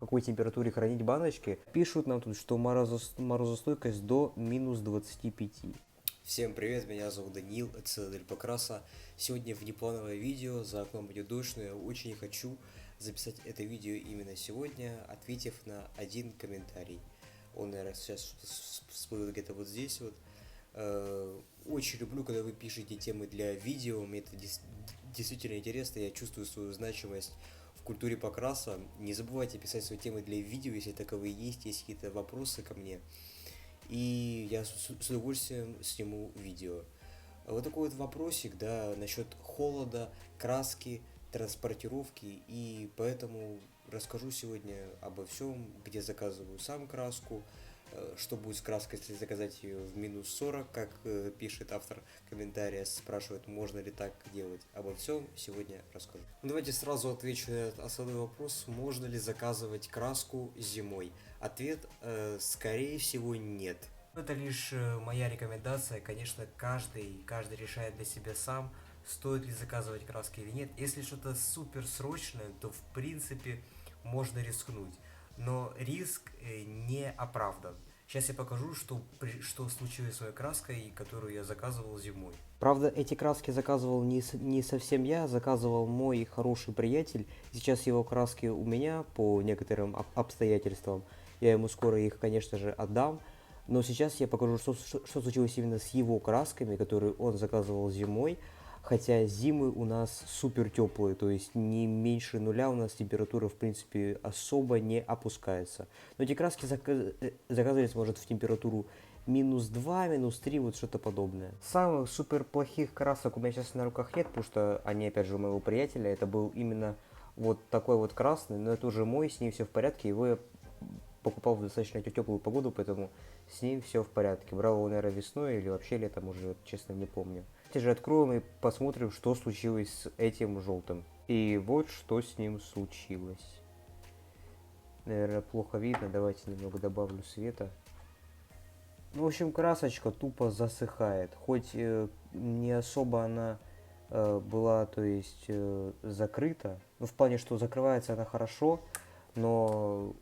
Какой температуре хранить баночки. Пишут нам тут, что морозостойкость до минус 25. Всем привет, меня зовут Данил, это Цитадель Покраса. Сегодня внеплановое видео, за окном идет дождь, но я очень хочу записать это видео именно сегодня, ответив на один комментарий. Он, наверное, сейчас всплыл где-то вот здесь вот. Очень люблю, когда вы пишете темы для видео, мне это действительно интересно, я чувствую свою значимость в культуре покраса. Не забывайте писать свои темы для видео, если таковые есть какие-то вопросы ко мне. И я с удовольствием сниму видео. Вот такой вот вопросик, да, насчет холода, краски, транспортировки. И поэтому расскажу сегодня обо всем, где заказываю сам краску, что будет с краской, если заказать ее в минус 40, как пишет автор комментария, спрашивает, можно ли так делать. Обо всем сегодня расскажу. Ну, давайте сразу отвечу на этот основной вопрос, можно ли заказывать краску зимой. Ответ, скорее всего, нет. Это лишь моя рекомендация, конечно, каждый решает для себя сам, стоит ли заказывать краски или нет. Если что-то супер срочное, то в принципе можно рискнуть, но риск не оправдан. Сейчас я покажу, что случилось с моей краской, которую я заказывал зимой. Правда, эти краски заказывал не совсем я, заказывал мой хороший приятель. Сейчас его краски у меня по некоторым обстоятельствам. Я ему скоро их, конечно же, отдам. Но сейчас я покажу, что случилось именно с его красками, которые он заказывал зимой. Хотя зимы у нас супер теплые, то есть не меньше нуля у нас температура в принципе особо не опускается. Но эти краски заказывались, может, в температуру минус 2, минус 3, вот что-то подобное. Самых супер плохих красок у меня сейчас на руках нет, потому что они, опять же, у моего приятеля. Это был именно вот такой вот красный, но это уже мой, с ним все в порядке. Его я покупал в достаточно теплую погоду, поэтому с ним все в порядке. Брал его, наверное, весной или вообще летом уже, честно, не помню. Давайте же откроем и посмотрим, что случилось с этим желтым. И вот что с ним случилось. Наверное, плохо видно, давайте немного добавлю света. Ну, в общем, красочка тупо засыхает. Хоть не особо она была, то есть, закрыта. Ну, в плане, что закрывается она хорошо, но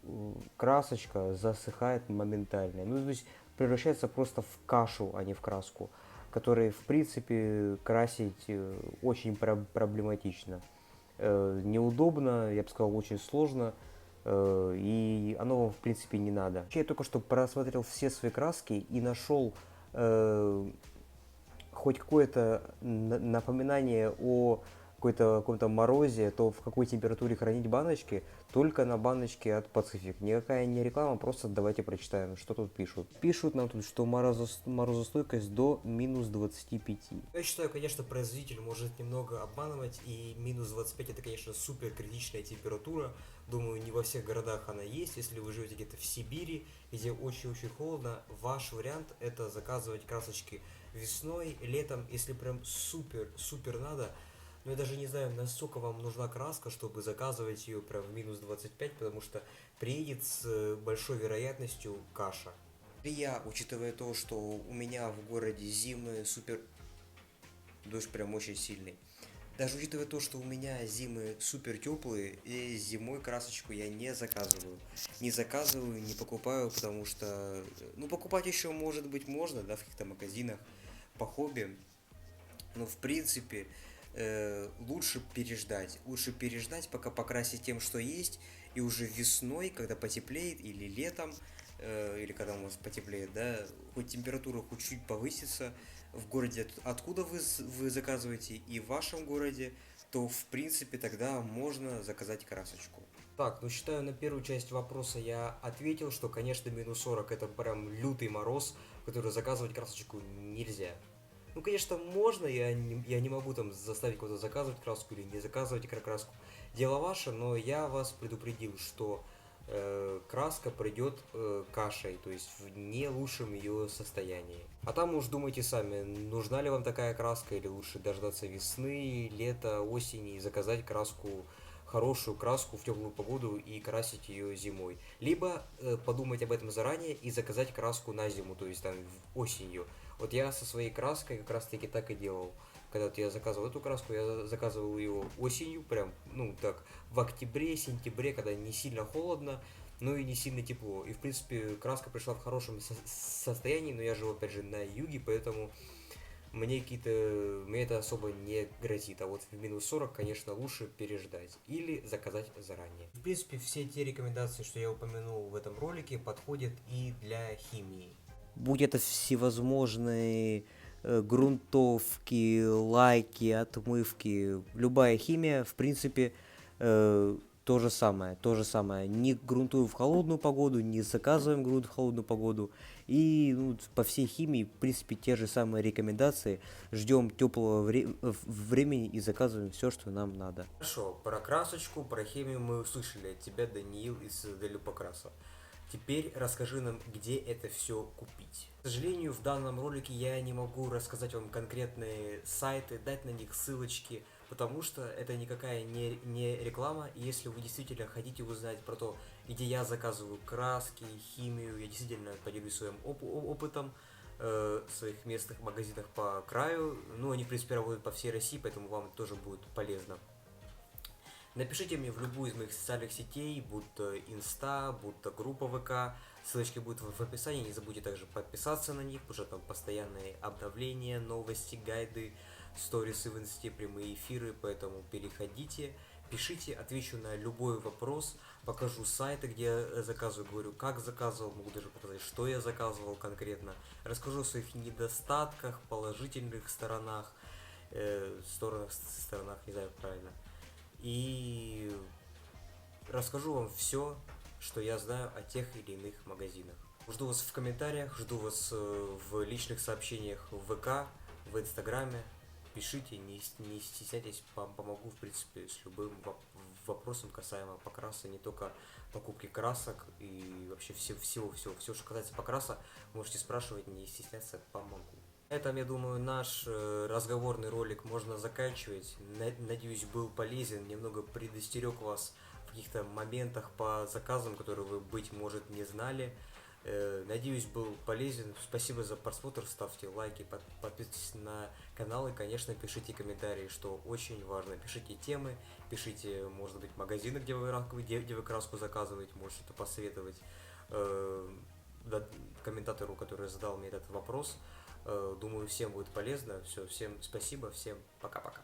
красочка засыхает моментально. Ну, то есть, превращается просто в кашу, а не в краску, которой, в принципе, красить очень проблематично. Неудобно, я бы сказал, очень сложно. И оно вам в принципе не надо. Я только что просмотрел все свои краски и нашел хоть какое-то напоминание о каком-то морозе, то в какой температуре хранить баночки, только на баночке от Pacific. Никакая не реклама, просто давайте прочитаем, что тут пишут. Пишут нам тут, что морозостойкость до минус 25. Я считаю, конечно, производитель может немного обманывать, и минус 25 это, конечно, супер критичная температура. Думаю, не во всех городах она есть. Если вы живете где-то в Сибири, где очень-очень холодно, ваш вариант это заказывать красочки весной, летом, если прям супер надо. Но я даже не знаю, насколько вам нужна краска, чтобы заказывать ее прям в минус 25, потому что приедет с большой вероятностью каша. И я, учитывая то, что у меня в городе зимы супер... Дождь прям очень сильный. Даже учитывая то, что у меня зимы супер теплые, и зимой красочку я не заказываю. Не заказываю, не покупаю, потому что... Ну, покупать еще, может быть, можно, да, в каких-то магазинах по хобби. Но, в принципе, лучше переждать. Лучше переждать, пока покрасить тем, что есть, и уже весной, когда потеплеет, или летом, или когда у вас потеплеет, да, хоть температура хоть чуть повысится в городе, откуда вы заказываете, и в вашем городе, то в принципе тогда можно заказать красочку. Так, ну считаю, на первую часть вопроса я ответил, что, конечно, минус 40 это прям лютый мороз, который заказывать красочку нельзя. Ну, конечно, можно, я не могу там заставить кого-то заказывать краску или не заказывать краску. Дело ваше, но я вас предупредил, что краска придет кашей, то есть в не лучшем ее состоянии. А там уж думайте сами, нужна ли вам такая краска, или лучше дождаться весны, лета, осени и заказать краску, хорошую краску в теплую погоду и красить ее зимой. Либо подумать об этом заранее и заказать краску на зиму, то есть там осенью. Вот я со своей краской как раз таки так и делал. Когда вот я заказывал эту краску, я заказывал ее осенью, прям, ну так, в октябре, сентябре, когда не сильно холодно, ну и не сильно тепло. И, в принципе, краска пришла в хорошем состоянии, но я живу, опять же, на юге, поэтому мне это особо не грозит. А вот в минус 40, конечно, лучше переждать или заказать заранее. В принципе, все те рекомендации, что я упомянул в этом ролике, подходят и для химии. Будь это всевозможные грунтовки, лайки, отмывки, любая химия, в принципе, то же самое, то же самое. Не грунтуем в холодную погоду, не заказываем грунт в холодную погоду. И ну, по всей химии, в принципе, те же самые рекомендации. Ждем теплого времени и заказываем все, что нам надо. Хорошо, про красочку, про химию мы услышали от тебя, Даниил из Делю Покраса. Теперь расскажи нам, где это все купить. К сожалению, в данном ролике я не могу рассказать вам конкретные сайты, дать на них ссылочки, потому что это никакая не реклама. И если вы действительно хотите узнать про то, где я заказываю краски, химию, я действительно поделюсь своим опытом в своих местных магазинах по краю. Ну, они, в принципе, работают по всей России, поэтому вам тоже будет полезно. Напишите мне в любую из моих социальных сетей, будто инста, будто группа ВК. Ссылочки будут в описании. Не забудьте также подписаться на них, потому что там постоянные обновления, новости, гайды, сторисы в инсте, прямые эфиры. Поэтому переходите, пишите, отвечу на любой вопрос. Покажу сайты, где я заказываю, говорю, как заказывал, могу даже показать, что я заказывал конкретно. Расскажу о своих недостатках, положительных сторонах, сторонах, не знаю правильно. И расскажу вам все, что я знаю о тех или иных магазинах. Жду вас в комментариях, жду вас в личных сообщениях в ВК, в Инстаграме. Пишите, не стесняйтесь, помогу, в принципе, с любым вопросом касаемо покраса, не только покупки красок и вообще всего, что касается покраса, можете спрашивать, не стесняться, помогу. На этом, я думаю, наш разговорный ролик можно заканчивать. Надеюсь, был полезен, немного предостерег вас в каких-то моментах по заказам, которые вы, быть может, не знали. Надеюсь, был полезен. Спасибо за просмотр, ставьте лайки, подписывайтесь на канал и, конечно, пишите комментарии, что очень важно. Пишите темы, пишите, может быть, магазины, где вы краску заказываете, можете что-то посоветовать комментатору, который задал мне этот вопрос. Думаю, всем будет полезно. Все, всем спасибо, всем пока-пока.